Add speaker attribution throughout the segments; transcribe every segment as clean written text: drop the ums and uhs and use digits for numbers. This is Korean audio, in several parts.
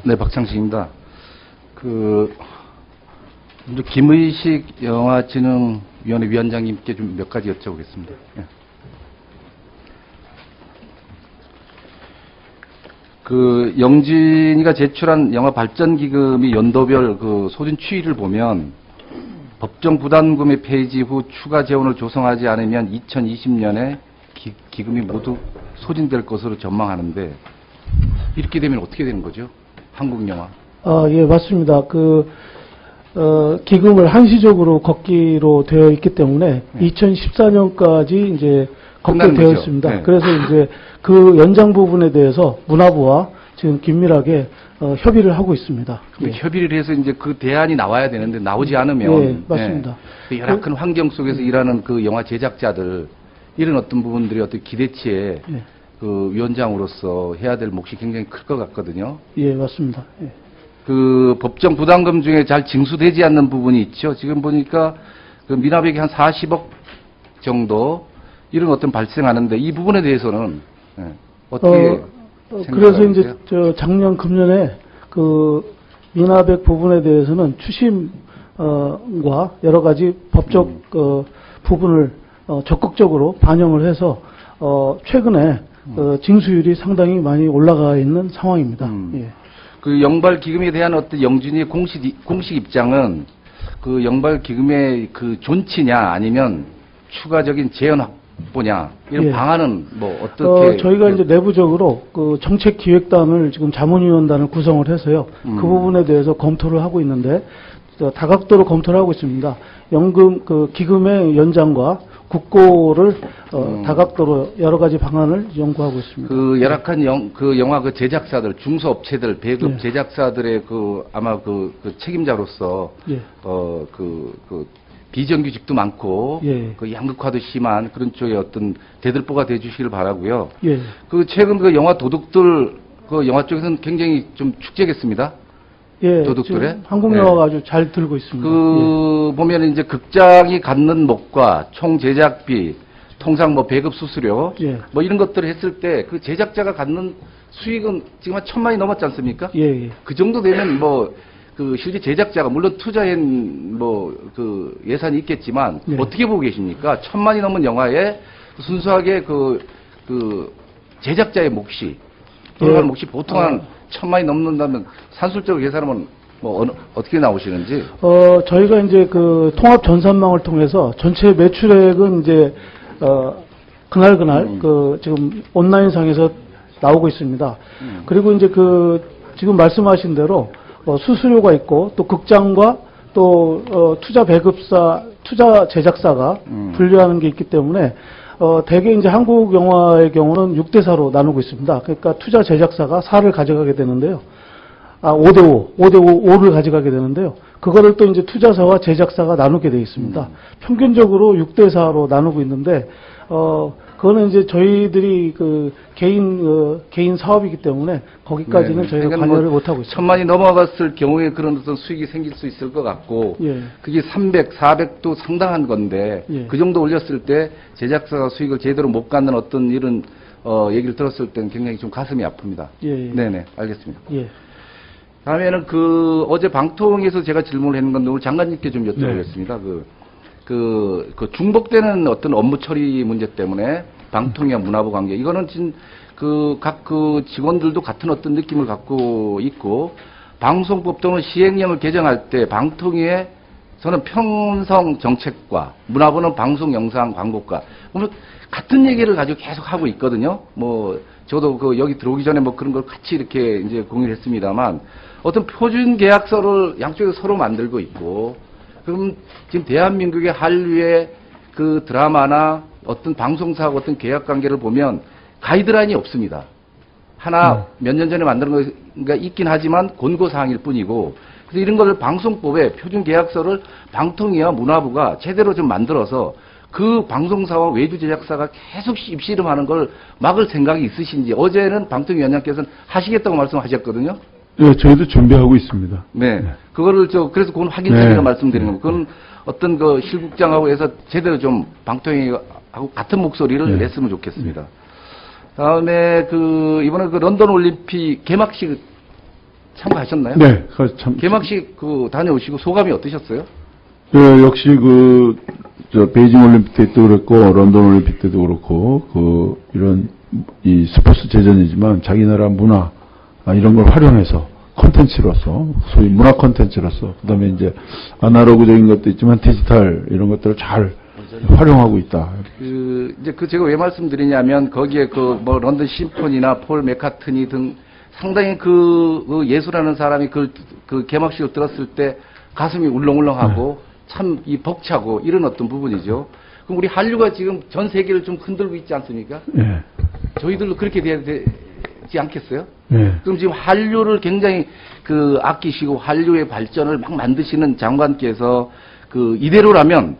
Speaker 1: 네, 박창식입니다. 먼저 김의식 영화진흥위원회 위원장님께 좀 몇 가지 여쭤보겠습니다. 예. 영진이가 제출한 영화 발전기금이 연도별 소진 추이를 보면 법정 부담금의 폐지 후 추가 재원을 조성하지 않으면 2020년에 기금이 모두 소진될 것으로 전망하는데 이렇게 되면 어떻게 되는 거죠? 한국 영화.
Speaker 2: 예, 맞습니다. 기금을 한시적으로 걷기로 되어 있기 때문에 네. 2014년까지 이제 걷게 되어 있습니다. 네. 그래서 이제 그 연장 부분에 대해서 문화부와 지금 긴밀하게 협의를 하고 있습니다.
Speaker 1: 예. 협의를 해서 이제 그 대안이 나와야 되는데 나오지 않으면
Speaker 2: 예, 맞습니다.
Speaker 1: 예. 열악한 환경 속에서 일하는 그 영화 제작자들 이런 어떤 부분들이 어떤 기대치에
Speaker 2: 예.
Speaker 1: 위원장으로서 해야 될 몫이 굉장히 클 것 같거든요.
Speaker 2: 예, 맞습니다. 예.
Speaker 1: 법정 부담금 중에 잘 징수되지 않는 부분이 있죠. 지금 보니까 미납액이 한 40억 정도 이런 어떤 발생하는데 이 부분에 대해서는 어떻게
Speaker 2: 그래서 이제 작년 금년에 미납액 부분에 대해서는 추심과 여러 가지 법적 부분을 적극적으로 반영을 해서 최근에 징수율이 상당히 많이 올라가 있는 상황입니다. 예.
Speaker 1: 영발 기금에 대한 어떤 영진이의 공식 입장은 영발 기금의 존치냐 아니면 추가적인 재원 확보냐 이런
Speaker 2: 예.
Speaker 1: 방안은 뭐 어떻게?
Speaker 2: 저희가 이제 내부적으로 정책기획단을 지금 자문위원단을 구성을 해서요. 그 부분에 대해서 검토를 하고 있는데 다각도로 검토를 하고 있습니다. 기금의 연장과 국고를 다각도로 여러 가지 방안을 연구하고 있습니다.
Speaker 1: 열악한 영화 제작사들, 중소업체들, 배급 예. 제작사들의 아마 책임자로서
Speaker 2: 예.
Speaker 1: 비정규직도 많고
Speaker 2: 예.
Speaker 1: 양극화도 심한 그런 쪽에 어떤 대들보가 돼주시길 바라고요.
Speaker 2: 예.
Speaker 1: 최근 영화 도둑들 영화 쪽에서는 굉장히 좀 축제겠습니다.
Speaker 2: 예,
Speaker 1: 도둑들의
Speaker 2: 한국 영화가 아주 잘 들고 있습니다. 예.
Speaker 1: 보면 이제 극장이 갖는 몫과 총 제작비, 통상 배급 수수료,
Speaker 2: 예.
Speaker 1: 이런 것들을 했을 때 제작자가 갖는 수익은 지금 한 1,000만이 넘었지 않습니까?
Speaker 2: 예, 예.
Speaker 1: 그 정도 되면 실제 제작자가 물론 투자한 예산이 있겠지만
Speaker 2: 예.
Speaker 1: 어떻게 보고 계십니까? 1,000만이 넘은 영화에 순수하게 제작자의 몫이 돌아가는 몫이 보통 한 1,000만이 넘는다면 산술적으로 계산하면 어떻게 나오시는지?
Speaker 2: 저희가 이제 통합 전산망을 통해서 전체 매출액은 이제 그날 지금 온라인상에서 나오고 있습니다. 그리고 이제 지금 말씀하신 대로 수수료가 있고 또 극장과 또 투자 제작사가 분류하는 게 있기 때문에 대개 이제 한국 영화의 경우는 6대4로 나누고 있습니다. 그러니까 투자 제작사가 4를 가져가게 되는데요. 5를 가져가게 되는데요. 그거를 또 이제 투자사와 제작사가 나누게 되어 있습니다. 평균적으로 6대4로 나누고 있는데, 그거는 이제 저희들이 개인 사업이기 때문에 거기까지는
Speaker 1: 네.
Speaker 2: 저희가 관여를 못하고 있습니다.
Speaker 1: 1,000만이 넘어갔을 경우에 그런 어떤 수익이 생길 수 있을 것 같고,
Speaker 2: 예.
Speaker 1: 그게 300, 400도 상당한 건데,
Speaker 2: 예.
Speaker 1: 그 정도 올렸을 때 제작사가 수익을 제대로 못 갖는 어떤 이런, 얘기를 들었을 때는 굉장히 좀 가슴이 아픕니다.
Speaker 2: 예.
Speaker 1: 네네, 알겠습니다.
Speaker 2: 예.
Speaker 1: 다음에는 어제 방통에서 제가 질문을 했는 건데, 오늘 장관님께 좀 여쭤보겠습니다. 네. 중복되는 어떤 업무 처리 문제 때문에 방통위와 문화부 관계, 이거는 각 직원들도 같은 어떤 느낌을 갖고 있고, 방송법 또는 시행령을 개정할 때 방통위에 저는 편성 정책과 문화부는 방송 영상 광고과 같은 얘기를 가지고 계속 하고 있거든요. 저도 여기 들어오기 전에 그런 걸 같이 이렇게 이제 공유를 했습니다만, 어떤 표준 계약서를 양쪽에서 서로 만들고 있고, 그럼 지금 대한민국의 한류의 드라마나 어떤 방송사하고 어떤 계약 관계를 보면 가이드라인이 없습니다. 몇 년 전에 만든 거가 있긴 하지만 권고사항일 뿐이고, 그래서 이런 것을 방송법에 표준 계약서를 방통위와 문화부가 제대로 좀 만들어서 그 방송사와 외주 제작사가 계속 입씨름하는 걸 막을 생각이 있으신지. 어제는 방통위원장께서는 하시겠다고 말씀하셨거든요.
Speaker 3: 네, 저희도 준비하고 있습니다.
Speaker 1: 네. 그거를 그래서 그건 확인차기로 말씀드리는 겁니다. 그건 어떤 실국장하고 해서 제대로 좀 방통위하고 같은 목소리를 냈으면 좋겠습니다. 다음에 이번에 런던 올림픽 개막식 참가하셨나요?
Speaker 3: 네, 참.
Speaker 1: 개막식 다녀오시고 소감이 어떠셨어요?
Speaker 3: 역시 베이징 올림픽 때도 그렇고, 런던 올림픽 때도 그렇고, 이런, 이 스포츠 제전이지만 자기 나라 문화, 이런 걸 활용해서 콘텐츠로서, 소위 문화 콘텐츠로서, 그 다음에 이제 아날로그적인 것도 있지만 디지털 이런 것들을 잘 활용하고 있다.
Speaker 1: 제가 왜 말씀드리냐면, 거기에 런던 심포니나 폴 맥카트니 등 상당히 예수라는 사람이 그 개막식을 들었을 때 가슴이 울렁울렁하고 참 벅차고 이런 어떤 부분이죠. 그럼 우리 한류가 지금 전 세계를 좀 흔들고 있지 않습니까?
Speaker 3: 네.
Speaker 1: 저희들도 그렇게 돼야 되지 않겠어요?
Speaker 3: 네.
Speaker 1: 그럼 지금 한류를 굉장히 아끼시고 한류의 발전을 막 만드시는 장관께서 이대로라면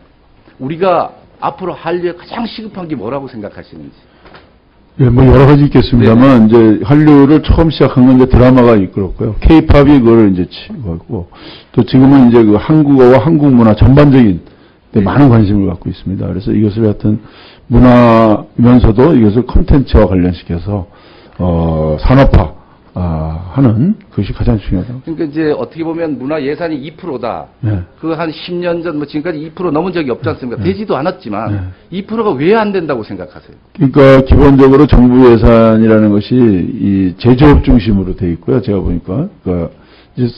Speaker 1: 우리가 앞으로 한류에 가장 시급한 게 뭐라고 생각하시는지?
Speaker 3: 예, 뭐 여러 가지 있겠습니다만, 이제 한류를 처음 시작한 건 이제 드라마가 이끌었고요. K-팝이 그걸 이제 치고, 또 지금은 이제 한국어와 한국 문화 전반적인 데 많은 관심을 갖고 있습니다. 그래서 이것을 하여튼 문화면서도 이것을 콘텐츠와 관련시켜서, 산업화, 하는 것이 가장 중요하다고.
Speaker 1: 그러니까 이제 어떻게 보면 문화 예산이 2%다.
Speaker 3: 네.
Speaker 1: 한 10년 전 지금까지 2% 넘은 적이 없지 않습니까?
Speaker 3: 네.
Speaker 1: 되지도 않았지만
Speaker 3: 네.
Speaker 1: 2%가 왜 안 된다고 생각하세요?
Speaker 3: 그러니까 기본적으로 정부 예산이라는 것이 이 제조업 중심으로 돼 있고요. 제가 보니까 그러니까 이제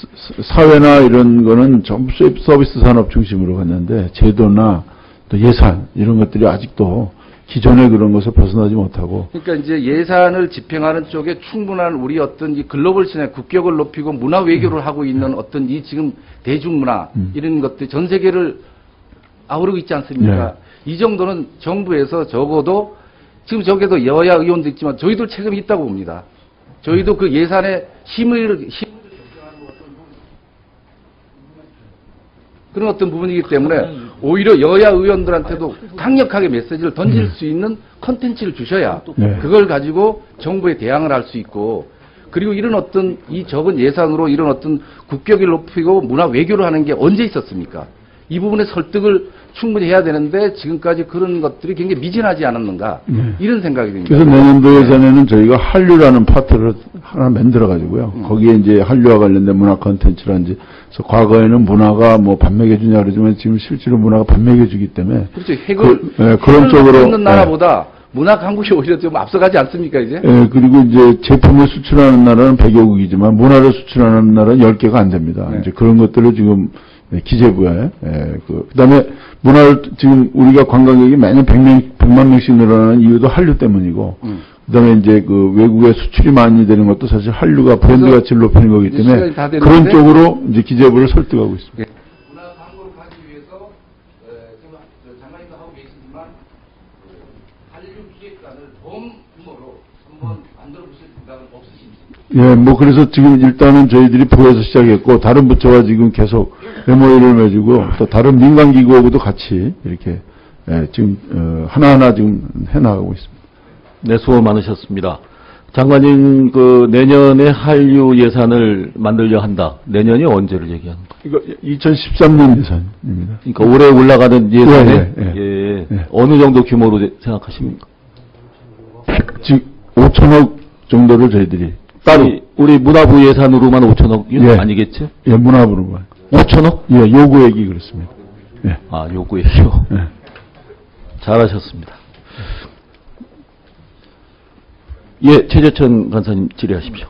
Speaker 3: 사회나 이런 거는 전부 서비스 산업 중심으로 갔는데 제도나 또 예산 이런 것들이 아직도 기존의 그런 것을 벗어나지 못하고.
Speaker 1: 그러니까 이제 예산을 집행하는 쪽에 충분한 우리 어떤 이 글로벌 시내 국격을 높이고 문화 외교를 하고 있는 어떤 이 지금 대중문화 이런 것들 전 세계를 아우르고 있지 않습니까? 이 정도는 정부에서 적어도 지금 저기도 여야 의원도 있지만 저희도 책임이 있다고 봅니다. 저희도 그 예산에 힘을 그런 어떤 부분이기 때문에 오히려 여야 의원들한테도 강력하게 메시지를 던질 수 있는 컨텐츠를 주셔야
Speaker 3: 네.
Speaker 1: 그걸 가지고 정부에 대항을 할 수 있고 그리고 이런 어떤 이 적은 예산으로 이런 어떤 국격을 높이고 문화 외교를 하는 게 언제 있었습니까? 이 부분에 설득을 충분히 해야 되는데 지금까지 그런 것들이 굉장히 미진하지 않았는가 이런 생각이 듭니다.
Speaker 3: 그래서 내년도 예산에는 저희가 한류라는 파트를 하나 만들어가지고요. 거기에 이제 한류와 관련된 문화 콘텐츠라든지 그래서 과거에는 문화가 뭐 밥 먹여주냐 그러지만 지금 실제로 문화가 밥 먹여주기 때문에
Speaker 1: 그렇죠. 핵을
Speaker 3: 그런 쪽으로
Speaker 1: 있는 나라보다 문화 강국이 오히려 좀 앞서가지 않습니까 이제?
Speaker 3: 예, 그리고 이제 제품을 수출하는 나라는 100여국이지만 문화를 수출하는 나라는 10개가 안 됩니다.
Speaker 1: 네.
Speaker 3: 이제 그런 것들을 지금 기재부에 그다음에 문화를 지금 우리가 관광객이 매년 100만 명씩 늘어나는 이유도 한류 때문이고 그다음에 이제 외국에 수출이 많이 되는 것도 사실 한류가 브랜드 가치를 높이는 거기 때문에 그런 쪽으로 이제 기재부를 설득하고 있습니다.
Speaker 1: 예. 문화 광고를 가기 위해서 지금 장관님도 하고 계시지만 한류 기획단을 범 규모로 한번 만들어 보실 생각은 없으십니까?
Speaker 3: 예, 뭐 그래서 지금 일단은 저희들이 부에서 시작했고 다른 부처와 지금 계속 MOU를 맺고 또 다른 민간 기구하고도 같이 이렇게 지금 하나하나 지금 해나가고 있습니다.
Speaker 4: 네, 수고 많으셨습니다. 장관님, 내년에 한류 예산을 만들려 한다. 내년이 언제를 얘기하는 거예요?
Speaker 3: 이거 2013년 예산입니다.
Speaker 4: 그러니까 올해 올라가는 예산에
Speaker 3: 예.
Speaker 4: 어느 정도 규모로 생각하십니까?
Speaker 3: 지금 5천억 정도를 저희들이 따로
Speaker 4: 우리 문화부 예산으로만 5천억
Speaker 3: 예.
Speaker 4: 아니겠죠?
Speaker 3: 예, 문화부로만
Speaker 4: 5천억?
Speaker 3: 예, 요구액이 그렇습니다. 예.
Speaker 4: 아, 요구예요.
Speaker 3: 예.
Speaker 4: 잘하셨습니다. 예, 최재천 간사님 질의하십시오.